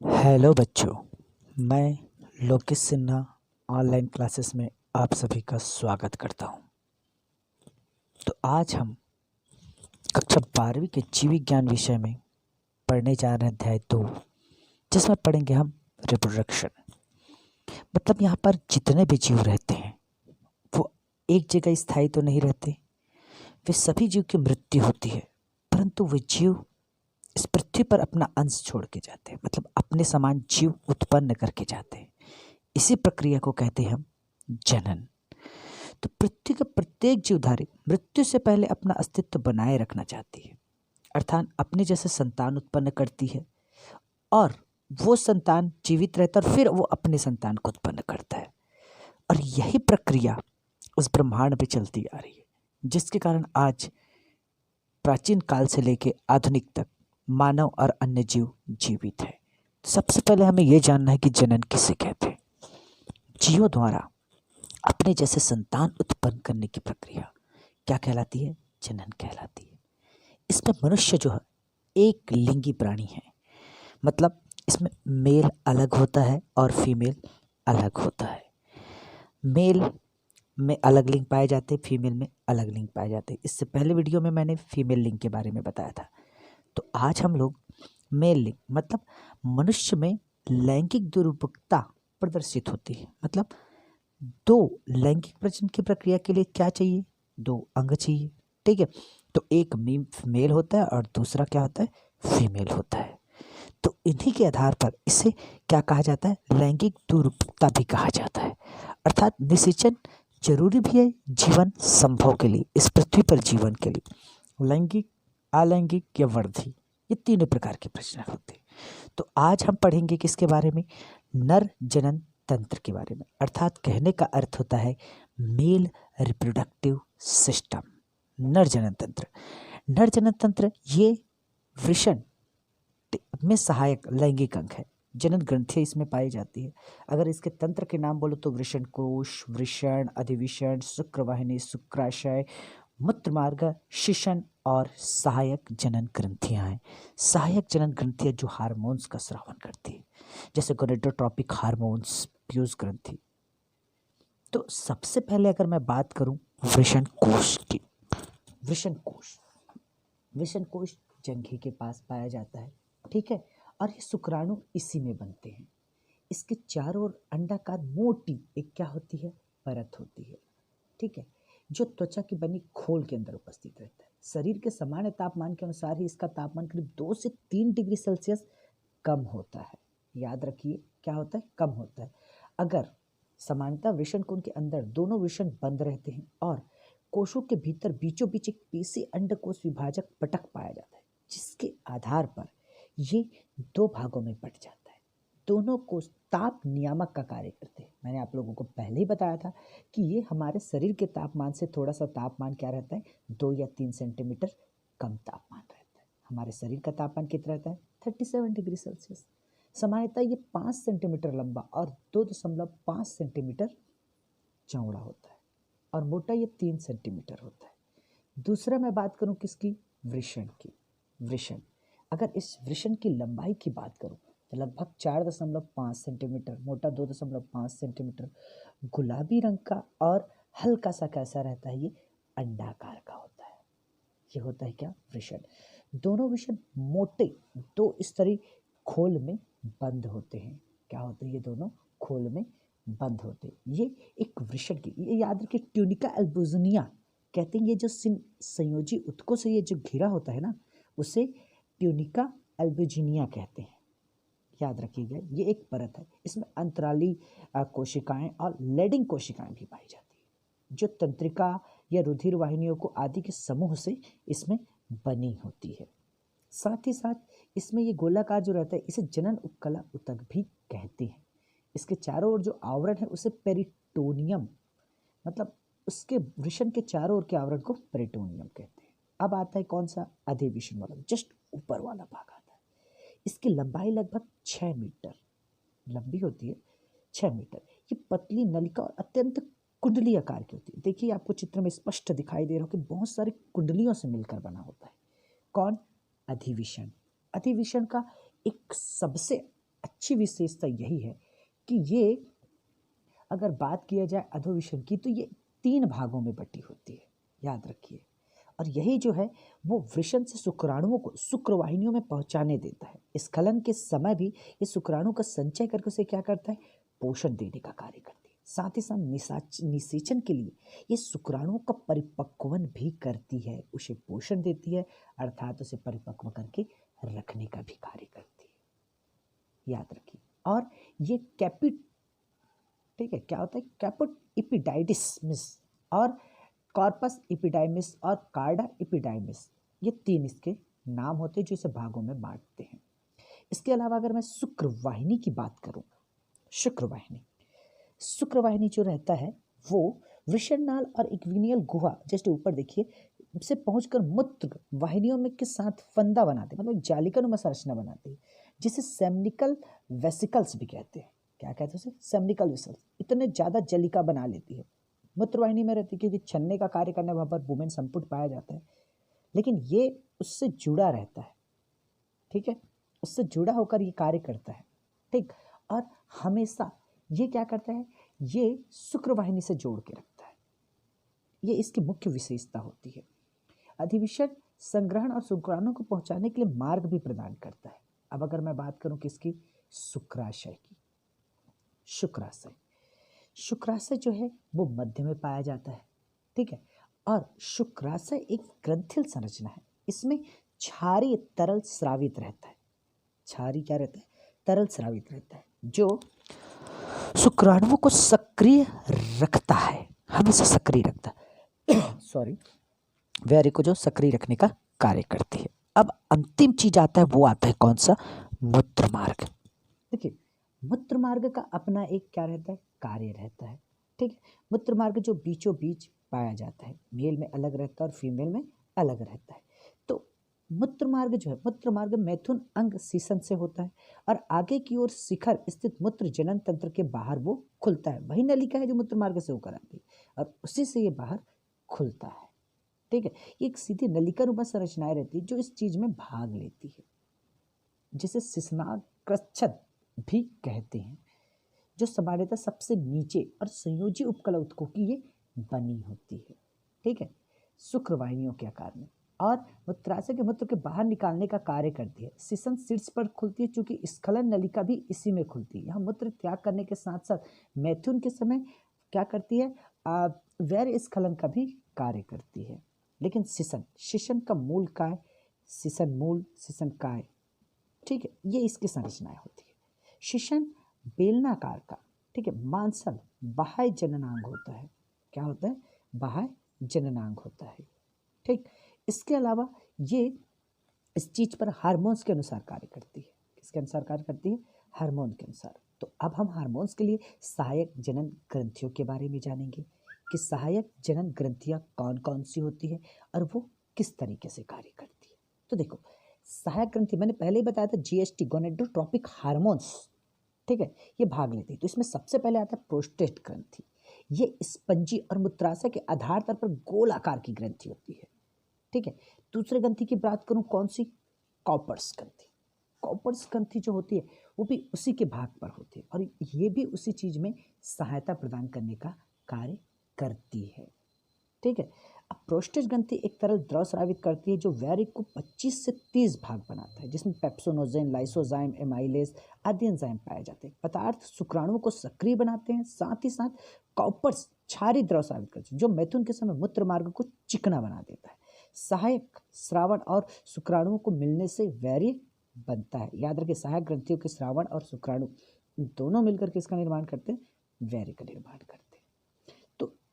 Hello बच्चों, मैं Lokesh Sinha online classes में आप सभी का स्वागत करता हूं। तो आज हम कक्षा 12वीं के जीव विज्ञान विषय में पढ़ने जा रहे हैं अध्याय 2, जिसमें पढ़ेंगे हम रिप्रोडक्शन। मतलब यहाँ पर जितने भी जीव रहते हैं वो एक जगह स्थायी तो नहीं रहते। वे सभी जीव की मृत्यु होती है, परंतु वे जीव इस पृथ्वी पर अपना अंश छोड़ के जाते हैं, मतलब अपने समान जीव उत्पन्न करके जाते हैं। इसी प्रक्रिया को कहते हैं हम जनन। तो पृथ्वी का प्रत्येक जीवधारी मृत्यु से पहले अपना अस्तित्व बनाए रखना चाहती है, अर्थात अपने जैसे संतान उत्पन्न करती है और वो संतान जीवित रहता है और फिर वो अपने संतान को उत्पन्न करता है। और यही प्रक्रिया उस ब्रह्मांड में चलती आ रही है, जिसके कारण आज प्राचीन काल से लेकर आधुनिक तक मानव और अन्य जीव जीवित है। तो सबसे पहले हमें यह जानना है कि जनन किसे कहते हैं। जीवों द्वारा अपने जैसे संतान उत्पन्न करने की प्रक्रिया क्या कहलाती है? जनन कहलाती है। इसमें मनुष्य जो है एक लिंगी प्राणी है, मतलब इसमें मेल अलग होता है और फीमेल अलग होता है। मेल में अलग लिंग पाए जाते हैं, फीमेल में अलग लिंग पाए जाते हैं। इससे पहले वीडियो में मैंने फीमेल लिंग के बारे में बताया था। तो आज हम लोग मेल लिंग, मतलब मनुष्य में लैंगिक दुर्बलता प्रदर्शित होती है। मतलब दो लैंगिक प्रजनन की प्रक्रिया के लिए क्या चाहिए? दो अंग चाहिए, ठीक है। तो एक मेल होता है और दूसरा क्या होता है? फीमेल होता है। तो इन्हीं के आधार पर इसे क्या कहा जाता है? लैंगिक दुर्बलता भी कहा जाता है। अर्थात निषेचन जरूरी भी है जीवन संभव के लिए, इस पृथ्वी पर जीवन के लिए। लैंगिक, अलैंगिक या वर्धी, ये तीनों प्रकार के प्रश्न होते हैं। तो आज हम पढ़ेंगे किसके बारे में? नर जनन तंत्र के बारे में। अर्थात कहने का अर्थ होता है मेल रिप्रोडक्टिव सिस्टम, नर जनन तंत्र। नर जनन तंत्र ये वृषण में सहायक लैंगिक अंग है। जनन ग्रंथियां इसमें पाई जाती है। अगर इसके तंत्र के नाम बोलो तो वृषण कोश, वृषण, अधिविषण, शुक्रवाहिनी, शुक्राशय, मूत्रमार्ग, शिशन और सहायक जनन ग्रंथियां हैं। सहायक जनन ग्रंथियां जो हार्मोन्स का स्रावन करती है, जैसे गोनेडोट्रोपिक हार्मोन्स, पीयूष ग्रंथि। तो सबसे पहले अगर मैं बात करूं वृषण कोश की, वृषण कोश, वृषण कोश जंघे के पास पाया जाता है, ठीक है। और ये शुक्राणु इसी में बनते हैं। इसके चारों ओर अंडाकार मोटी एक क्या होती है? परत होती है, ठीक है, जो त्वचा की बनी खोल के अंदर उपस्थित रहता है। शरीर के सामान्य तापमान के अनुसार ही इसका तापमान करीब 2 से 3 डिग्री सेल्सियस कम होता है। याद रखिए क्या होता है? कम होता है। अगर समानता वृषण कोण के अंदर दोनों वृषण बंद रहते हैं और कोशों के भीतर बीचों बीच एक पेशी अंडकोश विभाजक पटक पाया जाता है, जिसके आधार पर ये दो भागों में बट जाता है। दोनों कोश ताप नियामक का कार्य करते हैं। मैंने आप लोगों को पहले ही बताया था कि ये हमारे शरीर के तापमान से थोड़ा सा तापमान क्या रहता है? 2 या 3 सेंटीमीटर कम तापमान रहता है। हमारे शरीर का तापमान कितना रहता है? 37 डिग्री सेल्सियस। सामान्यतः ये 5 सेंटीमीटर लंबा और 2.5 सेंटीमीटर चौड़ा होता है और मोटा ये 3 सेंटीमीटर होता है। दूसरा मैं बात करूं किसकी? वृषण की। वृषण, अगर इस वृषण की लंबाई की बात करूं तो लगभग 4.5 सेंटीमीटर, मोटा 2.5 सेंटीमीटर, गुलाबी रंग का और हल्का सा कैसा रहता है? ये अंडाकार का होता है। ये होता है क्या? वृषण। दोनों वृषण मोटे दो स्तरीय खोल में बंद होते हैं। क्या होते हैं? ये दोनों खोल में बंद होते हैं। ये एक वृषण की, ये याद रखिए, ट्यूनिका एल्बुजिनिया कहते हैं। ये जो संयोजी उत्कों से ये जो घिरा होता है ना, उसे ट्यूनिका एल्बुजिनिया कहते हैं। याद रखिएगा, ये एक परत है। इसमें अंतराली कोशिकाएं और लेडिंग कोशिकाएं भी पाई जाती है, जो तंत्रिका या रुधिर वाहिनियों को आदि के समूह से इसमें बनी होती है। साथ ही साथ इसमें ये गोलाकार जो रहता है, इसे जनन उपकला उतक भी कहते हैं। इसके चारों ओर जो आवरण है उसे पेरिटोनियम, मतलब उसके वृषण के चारों ओर के आवरण को पेरिटोनियम कहते हैं। अब आता है कौन सा? अधिविषण वाला, जस्ट ऊपर वाला भाग आता है। इसकी लंबाई लगभग 6 मीटर लंबी होती है, 6 मीटर। ये पतली नलिका और अत्यंत कुंडली आकार की होती है। देखिए आपको चित्र में स्पष्ट दिखाई दे रहा हो कि बहुत सारी कुंडलियों से मिलकर बना होता है। कौन? अधिविषण। अधिविषण का एक सबसे अच्छी विशेषता यही है कि ये अगर बात किया जाए अधोविशन की तो ये 3 भागों में बटी होती है, याद रखिए। और यही जो है वो वृषण से शुक्राणुओं को शुक्रवाहिनियों में पहुंचाने देता है। स्खलन के समय भी ये शुक्राणु का संचय करके उसे क्या करता है, पोषण देने का कार्य करती है। साथ ही साथ निषेचन के लिए ये शुक्राणुओं का परिपक्वन भी करती है, उसे पोषण देती है, अर्थात उसे परिपक्व करके रखने का भी कार्य करती है, याद रखिए। और ये ठीक है, क्या होता है, कैपुट इपिडाइडिस और कॉर्पस इपिडाइमिस और कार्डा इपिडाइमिस, ये 3 इसके नाम होते हैं जो इसे भागों में बांटते हैं। इसके अलावा अगर मैं शुक्रवाहिनी की बात करूं, शुक्रवाहिनी जो रहता है वो वृषणनाल और इक्विनियल गुहा जैसे ऊपर देखिए से पहुंचकर मूत्र वाहिनियों में के साथ फंदा बनाते हैं, मतलब जालिकानुमा संरचना बनाती है, जिसे सेमनिकल वेसिकल्स भी कहते हैं। क्या कहते हैं उसे, सेमनिकल वेसिकल्स। इतने ज़्यादा जलिका बना लेती है, मूत्रवाहिनी में रहती है क्योंकि छन्ने का कार्य करने वहाँ पर बुमेन संपुट पाया जाता है, लेकिन ये उससे जुड़ा रहता है, ठीक है, उससे जुड़ा होकर ये कार्य करता है, ठीक। और हमेशा ये क्या करता है, ये शुक्रवाहिनी से जोड़ के रखता है, ये इसकी मुख्य विशेषता होती है। अधिविषण संग्रहण और शुक्राणु को पहुंचाने के लिए मार्ग भी प्रदान करता है। अब अगर मैं बात करूं किसकी, शुक्राशय की, शुक्राशय जो है वो मध्य में पाया जाता है, ठीक है। और शुक्राशय एक ग्रंथिल संरचना है, इसमें क्षारीय तरल स्रावित रहता है, क्षारीय क्या रहता है, तरल स्रावित रहता है, जो शुक्राणुओं को सक्रिय रखता है, हमेशा सक्रिय रखता है सॉरी, वैरी को जो सक्रिय रखने का कार्य करती है। अब अंतिम चीज आता है, वो आता है कौन सा, मूत्र मार्ग। देखिए मूत्र मार्ग का अपना एक क्या रहता है, कार्य रहता है, ठीक है। मूत्र मार्ग जो बीचों बीच पाया जाता है, मेल में अलग रहता है और फीमेल में अलग रहता है। तो मूत्र मार्ग जो है, मूत्र मार्ग मैथुन अंग सीसन से होता है और आगे की ओर शिखर स्थित मूत्र जनन तंत्र के बाहर वो खुलता है। वही नलिका है जो मूत्र मार्ग से होकर आती है और उसी से ये बाहर खुलता है, ठीक है। ये एक सीधी नलिका रूपा संरचनाएं रहती है जो इस चीज में भाग लेती है, जिसे शिश्नाग कृच्छ्र भी कहते हैं, जो सामान्यतः सबसे नीचे और संयोजी उपकला उत्तकों की ये बनी होती है, ठीक है, शुक्रवाहिनियों के आकार में। और मूत्राशय के मूत्र के बाहर निकालने का कार्य करती है। शिशन शीर्ष पर खुलती है चूंकि स्खलन नलिका भी इसी में खुलती है। यहाँ मूत्र त्याग करने के साथ साथ मैथुन के समय क्या करती है, वैर स्खलन का भी कार्य करती है। लेकिन शिशन का मूल काय, शिशन मूल, शिशन काय, ठीक है, ये इसकी संरचनाएं होती है। शिशन बेलनाकार का, ठीक है, मांसल बाह्य जननांग होता है। क्या होता है, बाह्य जननांग होता है, ठीक। इसके अलावा ये इस चीज पर हार्मोन्स के अनुसार कार्य करती है। किसके अनुसार कार्य करती है, हार्मोन के अनुसार। तो अब हम हार्मोन्स के लिए सहायक जनन ग्रंथियों के बारे में जानेंगे कि सहायक जनन ग्रंथियां कौन कौन सी होती है और वो किस तरीके से कार्य करती है। तो देखो सहायक ग्रंथि मैंने पहले ही बताया था, जीएसटी गोनेडोट्रोपिक हार्मोन्स, ठीक है, ये भाग लेती है। तो इसमें सबसे पहले आता है प्रोस्टेट ग्रंथि। ये स्पंजी और मूत्राशय के आधार तल पर गोल आकार की ग्रंथि होती है, ठीक है। दूसरे ग्रंथि की बात करूं कौन सी, कॉपर्स ग्रंथि। कॉपर्स ग्रंथि जो होती है वो भी उसी के भाग पर होती है और ये भी उसी चीज में सहायता प्रदान करने का कार्य करती है, ठीक है। अब प्रोस्टेट ग्रंथि एक तरल द्रव स्रावित करती है जो वैरिक को 25 से 30 भाग बनाता है, जिसमें पेप्सोनोजेन, लाइसोजाइम, एमाइलेज आदि एंजाइम पाए जाते हैं। पदार्थ शुक्राणुओं को सक्रिय बनाते हैं, साथ ही साथ कॉपर्स क्षारीय द्रव स्रावित करते हैं जो मैथुन के समय मूत्र मार्ग को चिकना बना देता है। सहायक श्रावण और शुक्राणुओं को मिलने से वैरिक बनता है। याद रखिए सहायक ग्रंथियों के श्रावण और शुक्राणु दोनों मिलकर के इसका निर्माण करते हैं, वैरिक का निर्माण करते हैं।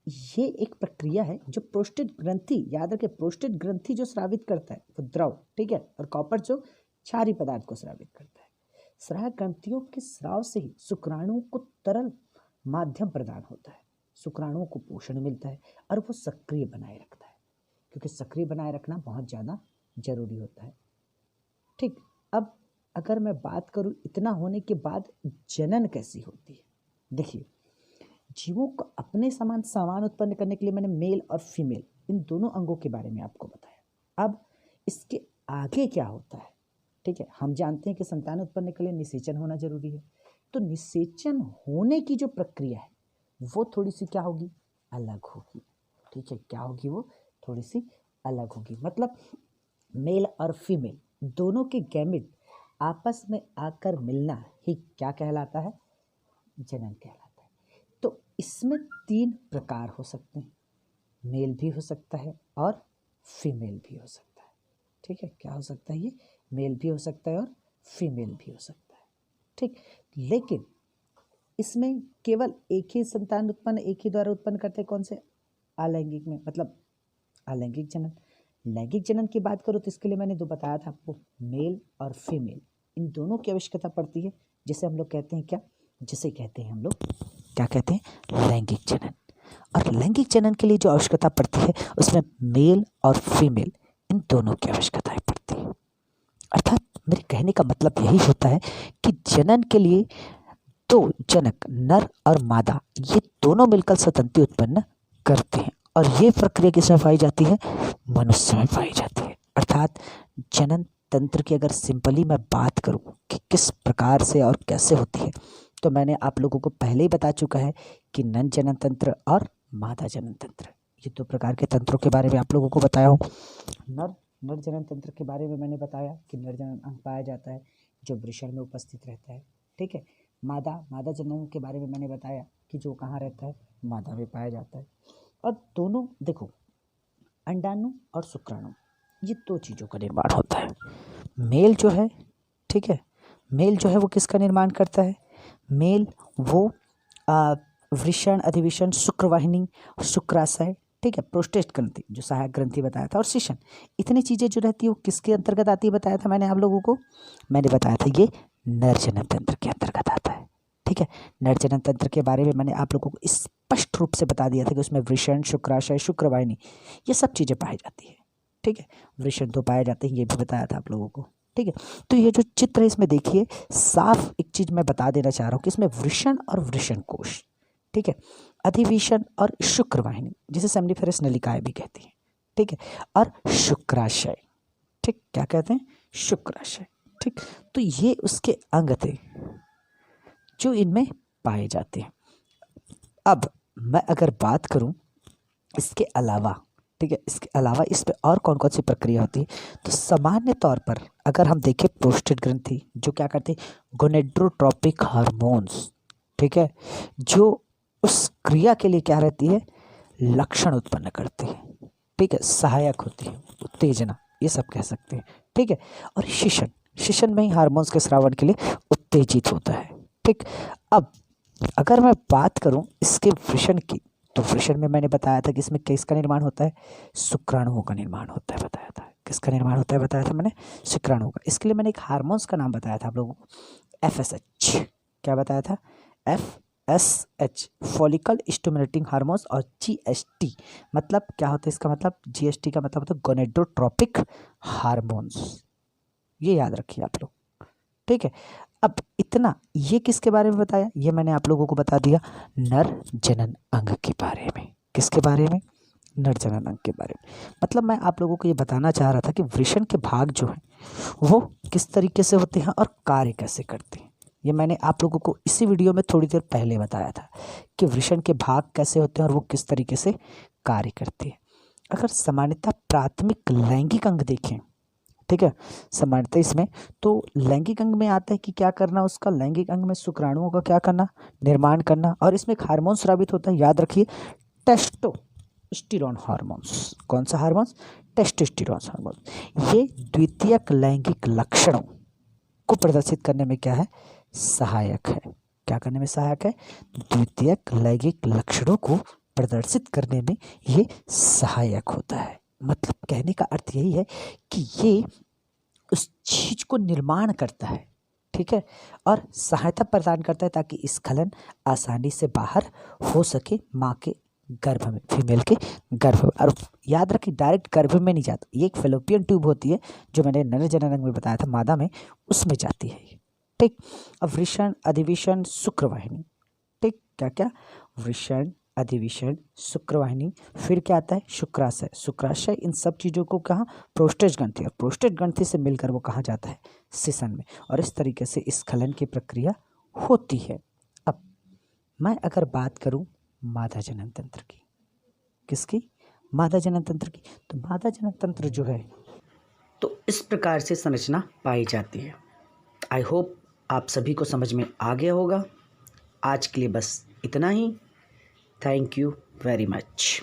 ये एक प्रक्रिया है जो प्रोस्टेट ग्रंथि, याद रखें प्रोस्टेट ग्रंथि जो स्रावित करता है वो द्रव, ठीक है, और कॉपर जो क्षारीय पदार्थ को स्रावित करता है। सहायक ग्रंथियों के स्राव से ही शुक्राणुओं को तरल माध्यम प्रदान होता है, शुक्राणुओं को पोषण मिलता है और वो सक्रिय बनाए रखता है, क्योंकि सक्रिय बनाए रखना बहुत ज़्यादा जरूरी होता है, ठीक। अब अगर मैं बात करूँ इतना होने के बाद जनन कैसी होती है, देखिए जीवों को अपने सामान उत्पन्न करने के लिए मैंने मेल और फीमेल इन दोनों अंगों के बारे में आपको बताया। अब इसके आगे क्या होता है, ठीक है, हम जानते हैं कि संतान उत्पन्न के लिए निषेचन होना जरूरी है। तो निषेचन होने की जो प्रक्रिया है वो थोड़ी सी क्या होगी, अलग होगी। ठीक है, क्या होगी, वो थोड़ी सी अलग होगी। मतलब मेल और फीमेल दोनों के गैमेट आपस में आकर मिलना ही क्या कहलाता है, जनन कहलाता है। तो इसमें 3 प्रकार हो सकते हैं, मेल भी हो सकता है और फीमेल भी हो सकता है। ठीक है, क्या हो सकता है, ये मेल भी हो सकता है और फीमेल भी हो सकता है। ठीक, लेकिन इसमें केवल एक ही संतान उत्पन्न एक ही द्वारा उत्पन्न करते हैं, कौन से, अलैंगिक में, मतलब अलैंगिक जनन। लैंगिक जनन की बात करो तो इसके लिए मैंने 2 बताया था आपको, मेल और फीमेल, इन दोनों की आवश्यकता पड़ती है, जिसे हम लोग कहते हैं क्या, जिसे कहते हैं हम लोग क्या कहते हैं, लैंगिक जनन। और लैंगिक जनन के लिए जो आवश्यकता पड़ती है उसमें मेल और फीमेल इन दोनों की आवश्यकताएं पड़ती है। अर्थात मेरे कहने का मतलब यही होता है कि जनन के लिए 2 जनक नर और मादा ये दोनों मिलकर संतति उत्पन्न करते हैं, और ये प्रक्रिया किसमें पाई जाती है, मनुष्य में पाई जाती है। अर्थात जनन तंत्र की अगर सिंपली मैं बात करूं कि किस प्रकार से और कैसे होती है, तो मैंने आप लोगों को पहले ही बता चुका है कि नर जनन तंत्र और मादा जनन तंत्र, ये 2 प्रकार के तंत्रों के बारे में आप लोगों को बताया हूँ। नर जनन तंत्र के बारे में मैंने बताया कि नर जनन अंग पाया जाता है जो वृषण में उपस्थित रहता है। ठीक है, मादा जनन के बारे में मैंने बताया कि जो कहाँ रहता है, मादा में पाया जाता है। और दोनों देखो, अंडाणु और शुक्राणु ये 2 चीज़ों का निर्माण होता है। मेल जो है, ठीक है, मेल जो है वो किसका निर्माण करता है, मेल वो वृषण, अधिवेशन, शुक्रवाहिनी, शुक्राशय, ठीक है, प्रोस्टेट ग्रंथि जो सहायक ग्रंथि बताया था, और शिशन, इतनी चीज़ें जो रहती है वो किसके अंतर्गत आती है बताया था मैंने आप लोगों को, मैंने बताया था ये नर जनन तंत्र के अंतर्गत आता है। ठीक है, नर जनन तंत्र के बारे में मैंने आप लोगों को स्पष्ट रूप से बता दिया था कि उसमें वृषण, शुक्राशय, शुक्रवाहिनी ये सब चीज़ें पाई जाती है। ठीक है, वृषण तो पाए जाते हैं, ये भी बताया था आप लोगों को। ठीक है, तो ये जो चित्र है इसमें देखिए, साफ एक चीज़ मैं बता देना चाह रहा हूँ कि इसमें वृषण और वृषण कोश, ठीक है, अधिवेशन और शुक्रवाहिनी जिसे सेमनीफेरस नलिकाएं भी कहती हैं, ठीक है, और शुक्राशय, ठीक, क्या कहते हैं, शुक्राशय। ठीक, तो ये उसके अंग थे जो इनमें पाए जाते हैं। अब मैं अगर बात करूं इसके अलावा, ठीक है, इसके अलावा इस पे और कौन कौन सी प्रक्रिया होती है, तो सामान्य तौर पर अगर हम देखें प्रोस्टेट ग्रंथि जो क्या करती है, गोनेड्रोट्रोपिक हार्मोन्स, ठीक है, जो उस क्रिया के लिए क्या रहती है, लक्षण उत्पन्न करती है, ठीक है, सहायक होती है, उत्तेजना, ये सब कह सकते हैं। ठीक है, और शिशन में ही हार्मोन्स के स्रावन के लिए उत्तेजित होता है। ठीक, अब अगर मैं बात करूं इसके वृषण की, तो वृषण में मैंने बताया था कि इसमें किसका निर्माण होता है, शुक्राणुओं का निर्माण होता है, बताया था। किसका निर्माण होता है बताया था मैंने, शुक्राणुओं का। इसके लिए मैंने एक हार्मोन्स का नाम बताया था आप लोगों को, FSH। क्या बताया था, FSH, फॉलिकल स्टिमुलेटिंग हार्मोन्स, और GST मतलब क्या होता है, इसका मतलब GST का मतलब होता है गोनेडोट्रोपिक हार्मोन्स, ये याद रखिए आप लोग। ठीक है, अब इतना ये किसके बारे में बताया, ये मैंने आप लोगों को बता दिया नर जनन अंग के बारे में। किसके बारे में, नर जनन अंग के बारे में। मतलब मैं आप लोगों को ये बताना चाह रहा था कि वृषण के भाग जो हैं वो किस तरीके से होते हैं और कार्य कैसे करते हैं। ये मैंने आप लोगों को इसी वीडियो में थोड़ी देर पहले बताया था कि वृषण के भाग कैसे होते हैं और वो किस तरीके से कार्य करते हैं। अगर सामान्यतः प्राथमिक लैंगिक अंग देखें, ठीक है, सामान्यतः इसमें तो लैंगिक अंग में आता है कि क्या करना, उसका लैंगिक अंग में शुक्राणुओं का क्या करना, निर्माण करना, और इसमें एक हार्मोन स्रावित होता है, याद रखिए, टेस्टोस्टेरोन हार्मोन्स। कौन सा हार्मोन्स, टेस्टोस्टेरोन हार्मोन्स। ये द्वितीयक लैंगिक लक्षणों को प्रदर्शित करने में क्या है, सहायक है। क्या करने में सहायक है, द्वितीयक लैंगिक लक्षणों को प्रदर्शित करने में ये सहायक होता है। मतलब कहने का अर्थ यही है कि ये उस चीज को निर्माण करता है, ठीक है, और सहायता प्रदान करता है ताकि स्खलन आसानी से बाहर हो सके माँ के गर्भ में, फीमेल के गर्भ में। और याद रखिए डायरेक्ट गर्भ में नहीं जाता, ये एक फेलोपियन ट्यूब होती है जो मैंने नर जनन अंग में बताया था, मादा में, उसमें जाती है। ठीक, अब वृषण, अधिवेशन, शुक्रवाहिनी, ठीक, क्या क्या, वृषण, अधिविषण, शुक्रवाहिनी, फिर क्या आता है शुक्राशय। शुक्राशय इन सब चीज़ों को कहाँ प्रोस्टेट ग्रंथि, और प्रोस्टेट ग्रंथि से मिलकर वो कहाँ जाता है सिसन में, और इस तरीके से स्खलन की प्रक्रिया होती है। अब मैं अगर बात करूँ मादा जनन तंत्र की, किसकी, मादा जनन तंत्र की, तो मादा जनन तंत्र जो है तो इस प्रकार से संरचना पाई जाती है। आई होप आप सभी को समझ में आ गया होगा। आज के लिए बस इतना ही। Thank you very much.